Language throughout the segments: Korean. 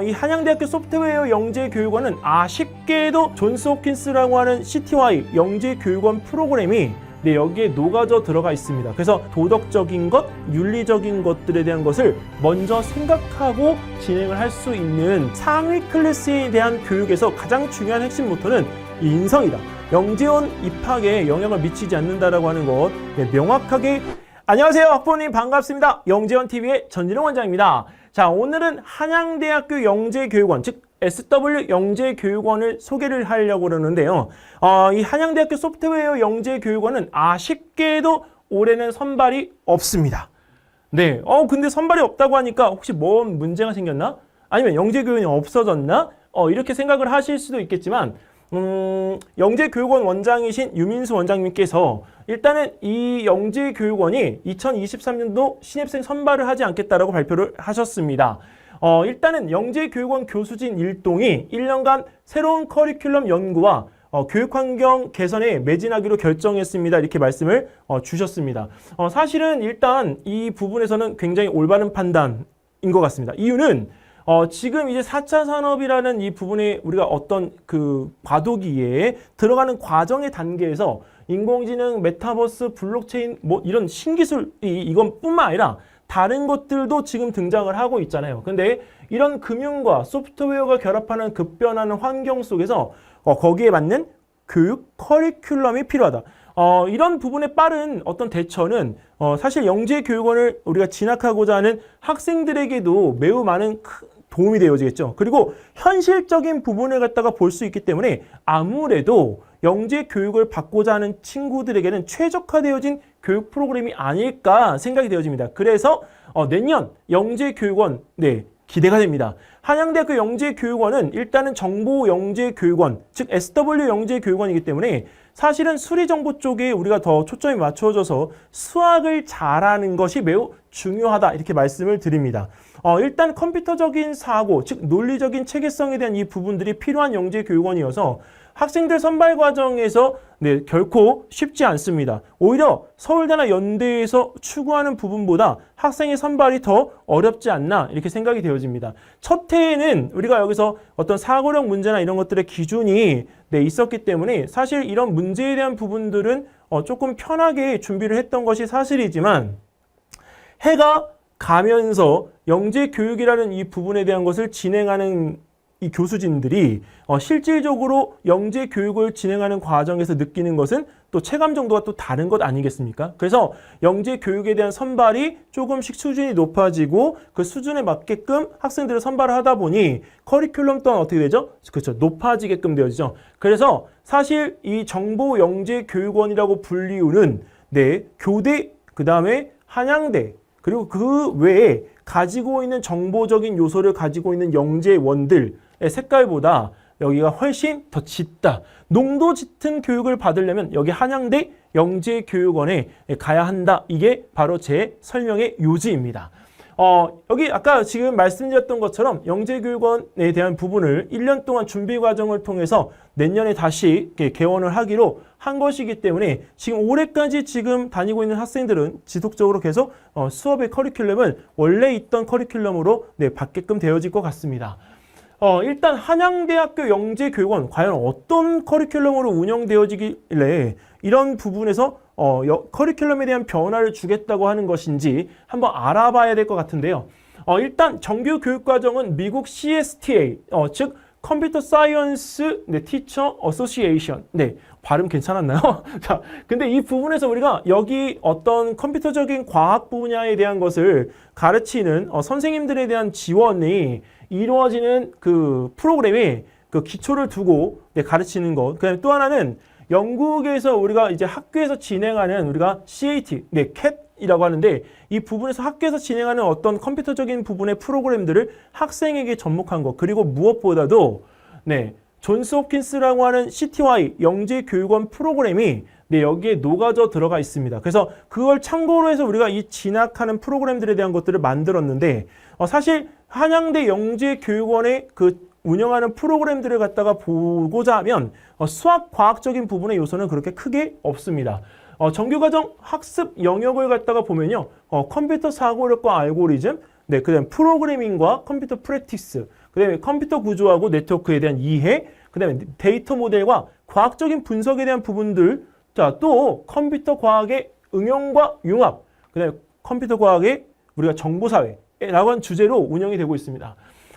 이 한양대학교 소프트웨어 영재교육원은 아쉽게도 존스 홉킨스라고 하는 CTY 영재교육원 프로그램이 여기에 녹아져 들어가 있습니다. 그래서 도덕적인 것, 윤리적인 것들에 대한 것을 먼저 생각하고 진행을 할 수 있는 상위 클래스에 대한 교육에서 가장 중요한 핵심 모토는 인성이다. 영재원 입학에 영향을 미치지 않는다라고 하는 것 명확하게. 안녕하세요, 학부모님 반갑습니다. 영재원TV의 전진웅 원장입니다. 자, 오늘은 한양대학교 영재교육원, 즉 SW 영재교육원을 소개를 하려고 그러는데요. 이 한양대학교 소프트웨어 영재교육원은 아쉽게도 올해는 선발이 없습니다. 네, 근데 선발이 없다고 하니까 혹시 뭔 문제가 생겼나? 아니면 영재교육원이 없어졌나? 이렇게 생각을 하실 수도 있겠지만 영재교육원 원장이신 유민수 원장님께서 일단은 이 영재교육원이 2023년도 신입생 선발을 하지 않겠다라고 발표를 하셨습니다. 일단은 영재교육원 교수진 일동이 1년간 새로운 커리큘럼 연구와 교육환경 개선에 매진하기로 결정했습니다. 이렇게 말씀을 주셨습니다. 사실은 일단 이 부분에서는 굉장히 올바른 판단인 것 같습니다. 이유는 지금 이제 4차 산업이라는 이 부분에 우리가 어떤 그 과도기에 들어가는 과정의 단계에서 인공지능, 메타버스, 블록체인 뭐 이런 신기술이 이건 뿐만 아니라 다른 것들도 지금 등장을 하고 있잖아요. 근데 이런 금융과 소프트웨어가 결합하는 급변하는 환경 속에서 거기에 맞는 교육 커리큘럼이 필요하다. 이런 부분에 빠른 어떤 대처는 사실 영재교육원을 우리가 진학하고자 하는 학생들에게도 매우 많은 도움이 되어지겠죠. 그리고 현실적인 부분을 갖다가 볼 수 있기 때문에 아무래도 영재교육을 받고자 하는 친구들에게는 최적화되어진 교육 프로그램이 아닐까 생각이 되어집니다. 그래서 내년 영재교육원 기대가 됩니다. 한양대학교 영재교육원은 일단은 정보영재교육원, 즉 SW 영재교육원이기 때문에 사실은 수리정보 쪽에 우리가 더 초점이 맞춰져서 수학을 잘하는 것이 매우 중요하다 이렇게 말씀을 드립니다. 일단 컴퓨터적인 사고, 즉 논리적인 체계성에 대한 이 부분들이 필요한 영재교육원이어서 학생들 선발 과정에서 결코 쉽지 않습니다. 오히려 서울대나 연대에서 추구하는 부분보다 학생의 선발이 더 어렵지 않나 이렇게 생각이 되어집니다. 첫 해에는 우리가 여기서 어떤 사고력 문제나 이런 것들의 기준이 있었기 때문에 사실 이런 문제에 대한 부분들은 조금 편하게 준비를 했던 것이 사실이지만 해가 가면서 영재교육이라는 이 부분에 대한 것을 진행하는 이 교수진들이 실질적으로 영재교육을 진행하는 과정에서 느끼는 것은 또 체감 정도가 또 다른 것 아니겠습니까? 그래서 영재교육에 대한 선발이 조금씩 수준이 높아지고 그 수준에 맞게끔 학생들을 선발을 하다 보니 커리큘럼 또한 어떻게 되죠? 그렇죠. 높아지게끔 되어지죠. 그래서 사실 이 정보 영재교육원이라고 불리우는 교대, 그 다음에 한양대, 그리고 그 외에 가지고 있는 정보적인 요소를 가지고 있는 영재원들의 색깔보다 여기가 훨씬 더 짙다. 농도 짙은 교육을 받으려면 여기 한양대 영재교육원에 가야 한다. 이게 바로 제 설명의 요지입니다. 여기 아까 지금 말씀드렸던 것처럼 영재교육원에 대한 부분을 1년 동안 준비 과정을 통해서 내년에 다시 개원을 하기로 한 것이기 때문에 지금 올해까지 지금 다니고 있는 학생들은 지속적으로 계속 수업의 커리큘럼을 원래 있던 커리큘럼으로 받게끔 되어질 것 같습니다. 일단 한양대학교 영재교육원 과연 어떤 커리큘럼으로 운영되어지길래 이런 부분에서 커리큘럼에 대한 변화를 주겠다고 하는 것인지 한번 알아봐야 될 것 같은데요. 일단 정규 교육과정은 미국 CSTA, 즉 컴퓨터 사이언스 티처 어소시에이션. 발음 괜찮았나요? 자, 근데 이 부분에서 우리가 여기 어떤 컴퓨터적인 과학 분야에 대한 것을 가르치는 선생님들에 대한 지원이 이루어지는 그 프로그램에 그 기초를 두고 가르치는 것. 그다음에 또 하나는 영국에서 우리가 이제 학교에서 진행하는 우리가 CAT, CAT이라고 하는데 이 부분에서 학교에서 진행하는 어떤 컴퓨터적인 부분의 프로그램들을 학생에게 접목한 것. 그리고 무엇보다도 존스 홉킨스라고 하는 CTY 영재교육원 프로그램이 여기에 녹아져 들어가 있습니다. 그래서 그걸 참고로 해서 우리가 이 진학하는 프로그램들에 대한 것들을 만들었는데 사실 한양대 영재교육원의 그 운영하는 프로그램들을 갖다가 보고자 하면 수학 과학적인 부분의 요소는 그렇게 크게 없습니다. 정규과정 학습 영역을 갖다가 보면요. 컴퓨터 사고력과 알고리즘, 그다음 프로그래밍과 컴퓨터 프랙티스, 그다음에 컴퓨터 구조하고 네트워크에 대한 이해, 그다음에 데이터 모델과 과학적인 분석에 대한 부분들, 자, 또 컴퓨터 과학의 응용과 융합, 그다음에 컴퓨터 과학의 우리가 정보사회라고 하는 주제로 운영이 되고 있습니다.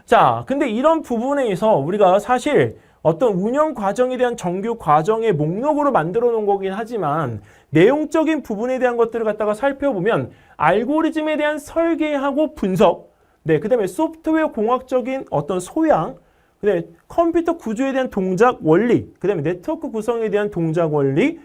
자, 근데 이런 부분에서 우리가 사실 어떤 운영 과정에 대한 정규 과정의 목록으로 만들어 놓은 거긴 하지만 내용적인 부분에 대한 것들을 갖다가 살펴보면 알고리즘에 대한 설계하고 분석, 네, 그 다음에 소프트웨어 공학적인 어떤 소양, 그 다음에 컴퓨터 구조에 대한 동작 원리, 그 다음에 네트워크 구성에 대한 동작 원리,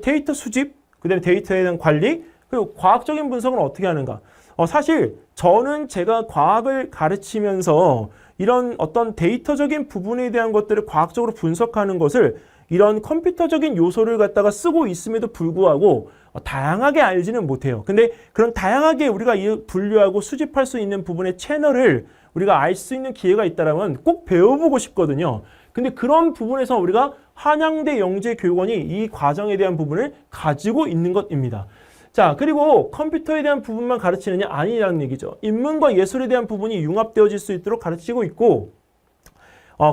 데이터 수집, 그 다음에 데이터에 대한 관리, 그리고 과학적인 분석은 어떻게 하는가. 사실 저는 제가 과학을 가르치면서 이런 어떤 데이터적인 부분에 대한 것들을 과학적으로 분석하는 것을 이런 컴퓨터적인 요소를 갖다가 쓰고 있음에도 불구하고 다양하게 알지는 못해요. 근데 그런 다양하게 우리가 분류하고 수집할 수 있는 부분의 채널을 우리가 알 수 있는 기회가 있다면 꼭 배워보고 싶거든요. 근데 그런 부분에서 우리가 한양대 영재교육원이 이 과정에 대한 부분을 가지고 있는 것입니다. 자, 그리고 컴퓨터에 대한 부분만 가르치느냐? 아니라는 얘기죠. 인문과 예술에 대한 부분이 융합되어질 수 있도록 가르치고 있고,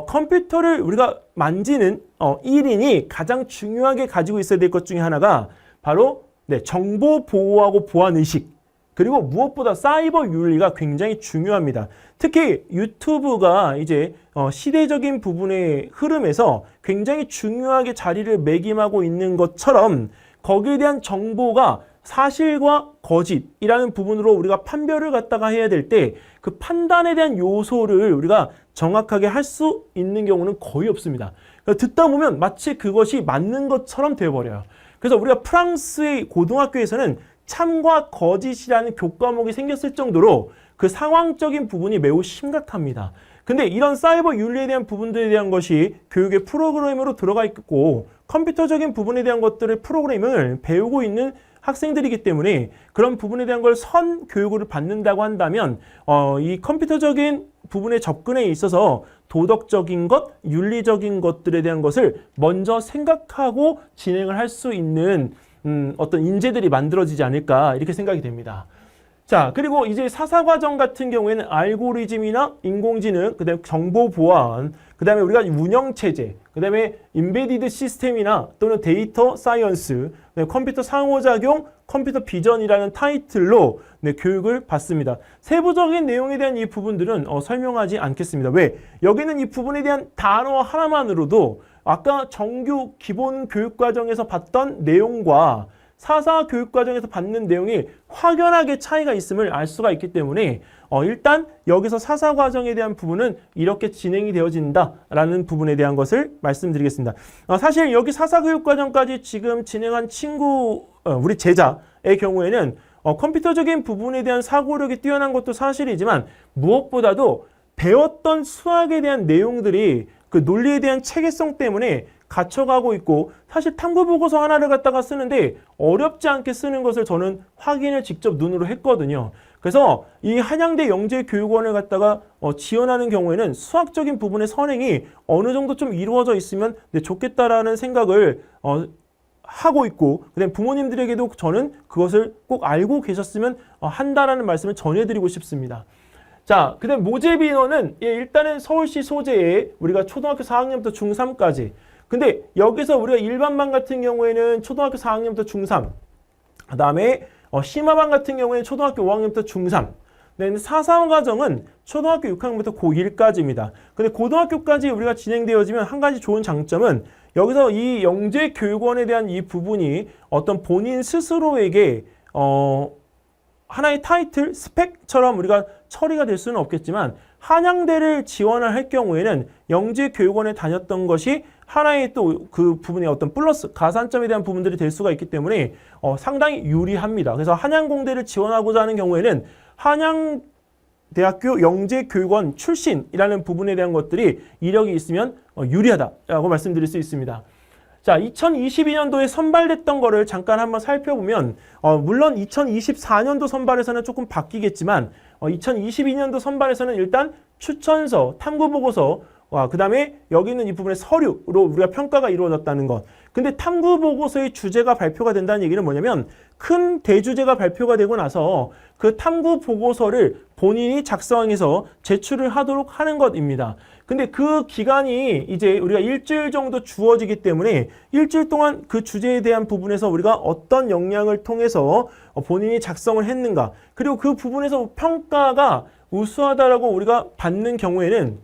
컴퓨터를 우리가 만지는 1인이 가장 중요하게 가지고 있어야 될 것 중에 하나가 바로 정보 보호하고 보안 의식, 그리고 무엇보다 사이버 윤리가 굉장히 중요합니다. 특히 유튜브가 이제 시대적인 부분의 흐름에서 굉장히 중요하게 자리를 매김하고 있는 것처럼 거기에 대한 정보가 사실과 거짓이라는 부분으로 우리가 판별을 갖다가 해야 될 때 그 판단에 대한 요소를 우리가 정확하게 할 수 있는 경우는 거의 없습니다. 그러니까 듣다 보면 마치 그것이 맞는 것처럼 되어버려요. 그래서 우리가 프랑스의 고등학교에서는 참과 거짓이라는 교과목이 생겼을 정도로 그 상황적인 부분이 매우 심각합니다. 근데 이런 사이버 윤리에 대한 부분들에 대한 것이 교육의 프로그램으로 들어가 있고 컴퓨터적인 부분에 대한 것들을 프로그램을 배우고 있는 학생들이기 때문에 그런 부분에 대한 걸 선 교육을 받는다고 한다면 이 컴퓨터적인 부분에 접근에 있어서 도덕적인 것, 윤리적인 것들에 대한 것을 먼저 생각하고 진행을 할 수 있는 어떤 인재들이 만들어지지 않을까 이렇게 생각이 됩니다. 자, 그리고 이제 사사과정 같은 경우에는 알고리즘이나 인공지능, 그 다음에 정보 보안, 그 다음에 우리가 운영체제, 그 다음에 인베디드 시스템이나 또는 데이터 사이언스, 컴퓨터 상호작용, 컴퓨터 비전이라는 타이틀로 교육을 받습니다. 세부적인 내용에 대한 이 부분들은 설명하지 않겠습니다. 왜? 여기는 이 부분에 대한 단어 하나만으로도 아까 정규 기본 교육과정에서 봤던 내용과 사사 교육과정에서 받는 내용이 확연하게 차이가 있음을 알 수가 있기 때문에 일단 여기서 사사 과정에 대한 부분은 이렇게 진행이 되어진다라는 부분에 대한 것을 말씀드리겠습니다. 사실 여기 사사 교육과정까지 지금 진행한 친구, 우리 제자의 경우에는 컴퓨터적인 부분에 대한 사고력이 뛰어난 것도 사실이지만 무엇보다도 배웠던 수학에 대한 내용들이 그 논리에 대한 체계성 때문에 갇혀가고 있고 사실 탐구보고서 하나를 갖다가 쓰는데 어렵지 않게 쓰는 것을 저는 확인을 직접 눈으로 했거든요. 그래서 이 한양대 영재교육원을 갖다가 지원하는 경우에는 수학적인 부분의 선행이 어느 정도 좀 이루어져 있으면 좋겠다라는 생각을 하고 있고 그다음에 부모님들에게도 저는 그것을 꼭 알고 계셨으면 한다라는 말씀을 전해드리고 싶습니다. 자, 그 다음 모집 인원은 일단은 서울시 소재에 우리가 초등학교 4학년부터 중3까지. 근데 여기서 우리가 일반반 같은 경우에는 초등학교 4학년부터 중3. 그 다음에 심화반 같은 경우에는 초등학교 5학년부터 중3. 근데 사사원 과정은 초등학교 6학년부터 고1까지입니다. 근데 고등학교까지 우리가 진행되어지면 한 가지 좋은 장점은 여기서 이 영재교육원에 대한 이 부분이 어떤 본인 스스로에게 하나의 타이틀, 스펙처럼 우리가 처리가 될 수는 없겠지만 한양대를 지원을 할 경우에는 영재교육원에 다녔던 것이 하나의 또 그 부분의 어떤 플러스, 가산점에 대한 부분들이 될 수가 있기 때문에 상당히 유리합니다. 그래서 한양공대를 지원하고자 하는 경우에는 한양대학교 영재교육원 출신이라는 부분에 대한 것들이 이력이 있으면 유리하다라고 말씀드릴 수 있습니다. 자, 2022년도에 선발됐던 거를 잠깐 한번 살펴보면 물론 2024년도 선발에서는 조금 바뀌겠지만 2022년도 선발에서는 일단 추천서, 탐구보고서 그 다음에 여기 있는 이 부분의 서류로 우리가 평가가 이루어졌다는 것. 근데 탐구 보고서의 주제가 발표가 된다는 얘기는 뭐냐면 큰 대주제가 발표가 되고 나서 그 탐구 보고서를 본인이 작성해서 제출을 하도록 하는 것입니다. 근데 그 기간이 이제 우리가 일주일 정도 주어지기 때문에 일주일 동안 그 주제에 대한 부분에서 우리가 어떤 역량을 통해서 본인이 작성을 했는가, 그리고 그 부분에서 평가가 우수하다라고 우리가 받는 경우에는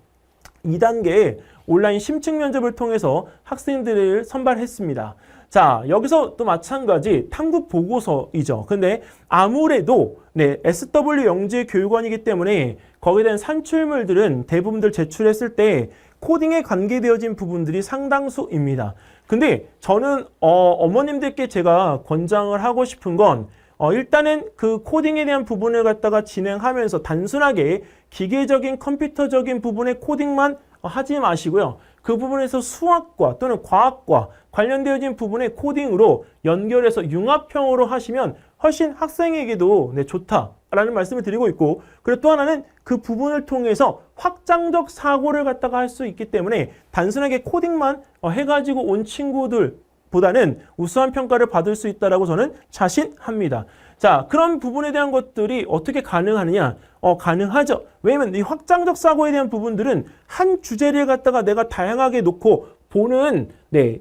2단계의 온라인 심층 면접을 통해서 학생들을 선발했습니다. 자, 여기서 또 마찬가지 탐구 보고서이죠. 근데 아무래도 SW 영재교육원이기 때문에 거기에 대한 산출물들은 대부분들 제출했을 때 코딩에 관계되어진 부분들이 상당수입니다. 근데 저는 어머님들께 제가 권장을 하고 싶은 건 일단은 그 코딩에 대한 부분을 갖다가 진행하면서 단순하게 기계적인 컴퓨터적인 부분의 코딩만 하지 마시고요. 그 부분에서 수학과 또는 과학과 관련되어진 부분의 코딩으로 연결해서 융합형으로 하시면 훨씬 학생에게도 좋다라는 말씀을 드리고 있고, 그리고 또 하나는 그 부분을 통해서 확장적 사고를 갖다가 할 수 있기 때문에 단순하게 코딩만 해가지고 온 친구들보다는 우수한 평가를 받을 수 있다라고 저는 자신합니다. 자, 그런 부분에 대한 것들이 어떻게 가능하느냐? 가능하죠. 왜냐면 이 확장적 사고에 대한 부분들은 한 주제를 갖다가 내가 다양하게 놓고 보는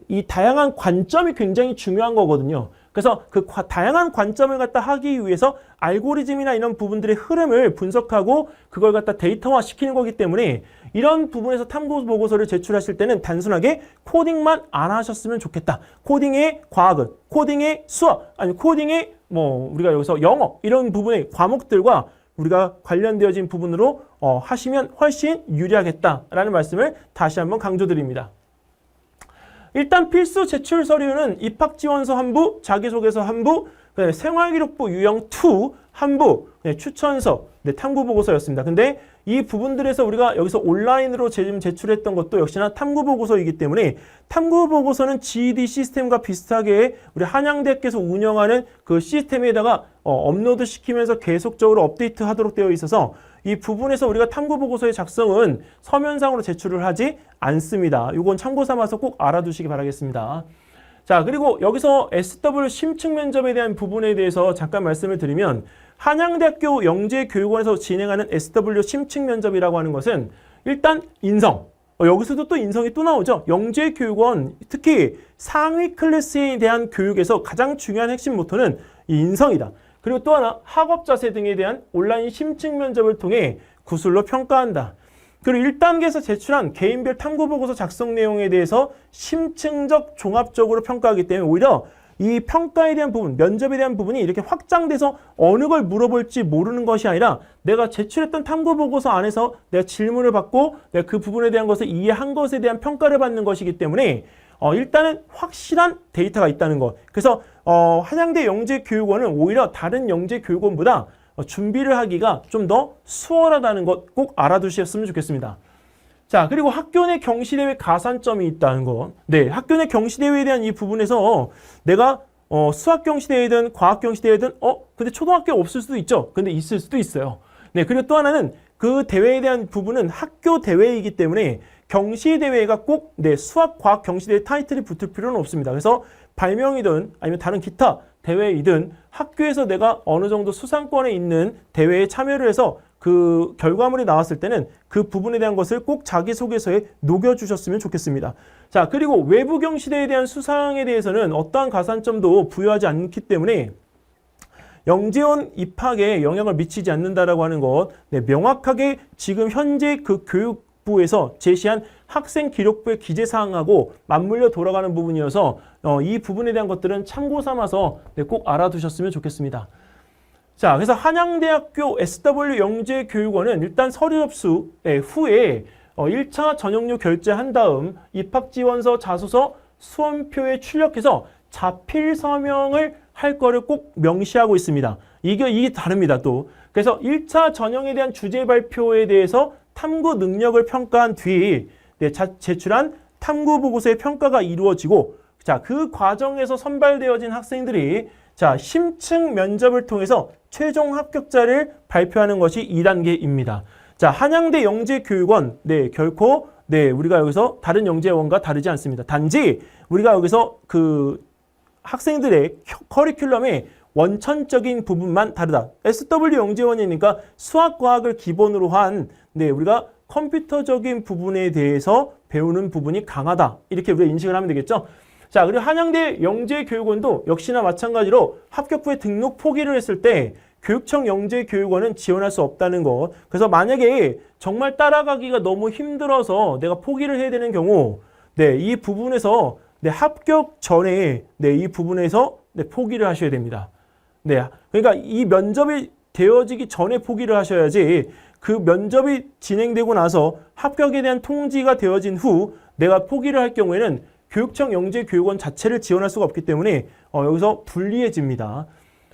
이 다양한 관점이 굉장히 중요한 거거든요. 그래서 그 다양한 관점을 갖다 하기 위해서 알고리즘이나 이런 부분들의 흐름을 분석하고 그걸 갖다 데이터화 시키는 거기 때문에 이런 부분에서 탐구 보고서를 제출하실 때는 단순하게 코딩만 안 하셨으면 좋겠다. 코딩의 과학은, 코딩의 수학, 아니 코딩의 우리가 여기서 영어 이런 부분의 과목들과 우리가 관련되어진 부분으로 하시면 훨씬 유리하겠다라는 말씀을 다시 한번 강조드립니다. 일단 필수 제출 서류는 입학지원서 한부, 자기소개서 한부, 생활기록부 유형 2 한부, 추천서, 탐구보고서였습니다. 근데 이 부분들에서 우리가 여기서 온라인으로 지금 제출했던 것도 역시나 탐구보고서이기 때문에 탐구보고서는 GED 시스템과 비슷하게 우리 한양대학교에서 운영하는 그 시스템에다가 업로드 시키면서 계속적으로 업데이트 하도록 되어 있어서 이 부분에서 우리가 탐구보고서의 작성은 서면상으로 제출을 하지 않습니다. 이건 참고 삼아서 꼭 알아두시기 바라겠습니다. 자, 그리고 여기서 SW 심층 면접에 대한 부분에 대해서 잠깐 말씀을 드리면 한양대학교 영재교육원에서 진행하는 SW 심층 면접이라고 하는 것은 일단 인성, 여기서도 또 인성이 또 나오죠. 영재교육원 특히 상위 클래스에 대한 교육에서 가장 중요한 핵심 모토는 이 인성이다. 그리고 또 하나 학업 자세 등에 대한 온라인 심층 면접을 통해 구술로 평가한다. 그리고 1단계에서 제출한 개인별 탐구보고서 작성 내용에 대해서 심층적 종합적으로 평가하기 때문에 오히려 이 평가에 대한 부분, 면접에 대한 부분이 이렇게 확장돼서 어느 걸 물어볼지 모르는 것이 아니라 내가 제출했던 탐구보고서 안에서 내가 질문을 받고 내가 그 부분에 대한 것을 이해한 것에 대한 평가를 받는 것이기 때문에 일단은 확실한 데이터가 있다는 것. 그래서 한양대 영재교육원은 오히려 다른 영재교육원보다 준비를 하기가 좀 더 수월하다는 것 꼭 알아두셨으면 좋겠습니다. 자, 그리고 학교 내 경시대회 가산점이 있다는 것. 학교 내 경시대회에 대한 이 부분에서 내가 수학 경시대회든 과학 경시대회든 근데 초등학교 없을 수도 있죠. 근데 있을 수도 있어요. 그리고 또 하나는 그 대회에 대한 부분은 학교 대회이기 때문에 경시대회가 꼭 수학 과학 경시대회 타이틀이 붙을 필요는 없습니다. 그래서 발명이든 아니면 다른 기타 대회이든 학교에서 내가 어느 정도 수상권에 있는 대회에 참여를 해서 그 결과물이 나왔을 때는 그 부분에 대한 것을 꼭 자기소개서에 녹여주셨으면 좋겠습니다. 자, 그리고 외부 경시대에 대한 수상에 대해서는 어떠한 가산점도 부여하지 않기 때문에 영재원 입학에 영향을 미치지 않는다라고 하는 것, 명확하게 지금 현재 그 교육부에서 제시한 학생 기록부의 기재사항하고 맞물려 돌아가는 부분이어서 이 부분에 대한 것들은 참고 삼아서 꼭 알아두셨으면 좋겠습니다. 자, 그래서 한양대학교 SW 영재교육원은 일단 서류 접수 후에 1차 전형료 결제한 다음 입학지원서, 자소서, 수험표에 출력해서 자필 서명을 할 거를 꼭 명시하고 있습니다. 이게 다릅니다, 또. 그래서 1차 전형에 대한 주제 발표에 대해서 탐구 능력을 평가한 뒤 제출한 탐구 보고서의 평가가 이루어지고, 자, 그 과정에서 선발되어진 학생들이 심층 면접을 통해서 최종 합격자를 발표하는 것이 2단계입니다. 자, 한양대 영재교육원, 네, 결코, 네, 우리가 여기서 다른 영재원과 다르지 않습니다. 단지 우리가 여기서 그 학생들의 커리큘럼의 원천적인 부분만 다르다. SW 영재원이니까 수학, 과학을 기본으로 한, 네, 우리가 컴퓨터적인 부분에 대해서 배우는 부분이 강하다. 이렇게 우리가 인식을 하면 되겠죠. 자, 그리고 한양대 영재교육원도 역시나 마찬가지로 합격 후에 등록 포기를 했을 때 교육청 영재교육원은 지원할 수 없다는 것. 그래서 만약에 정말 따라가기가 너무 힘들어서 내가 포기를 해야 되는 경우, 네, 이 부분에서 네, 합격 전에 네, 이 부분에서 네, 포기를 하셔야 됩니다. 네, 그러니까 이 면접이 되어지기 전에 포기를 하셔야지 그 면접이 진행되고 나서 합격에 대한 통지가 되어진 후 내가 포기를 할 경우에는 교육청 영재교육원 자체를 지원할 수가 없기 때문에 여기서 불리해집니다.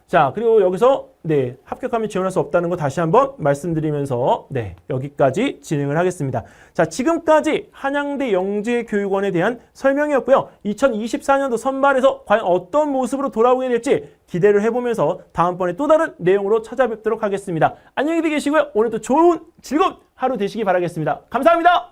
자, 그리고 여기서 네, 합격하면 지원할 수 없다는 거 다시 한번 말씀드리면서 네, 여기까지 진행을 하겠습니다. 자, 지금까지 한양대 영재교육원에 대한 설명이었고요. 2024년도 선발에서 과연 어떤 모습으로 돌아오게 될지 기대를 해보면서 다음번에 또 다른 내용으로 찾아뵙도록 하겠습니다. 안녕히 계시고요. 오늘도 좋은 즐거운 하루 되시기 바라겠습니다. 감사합니다.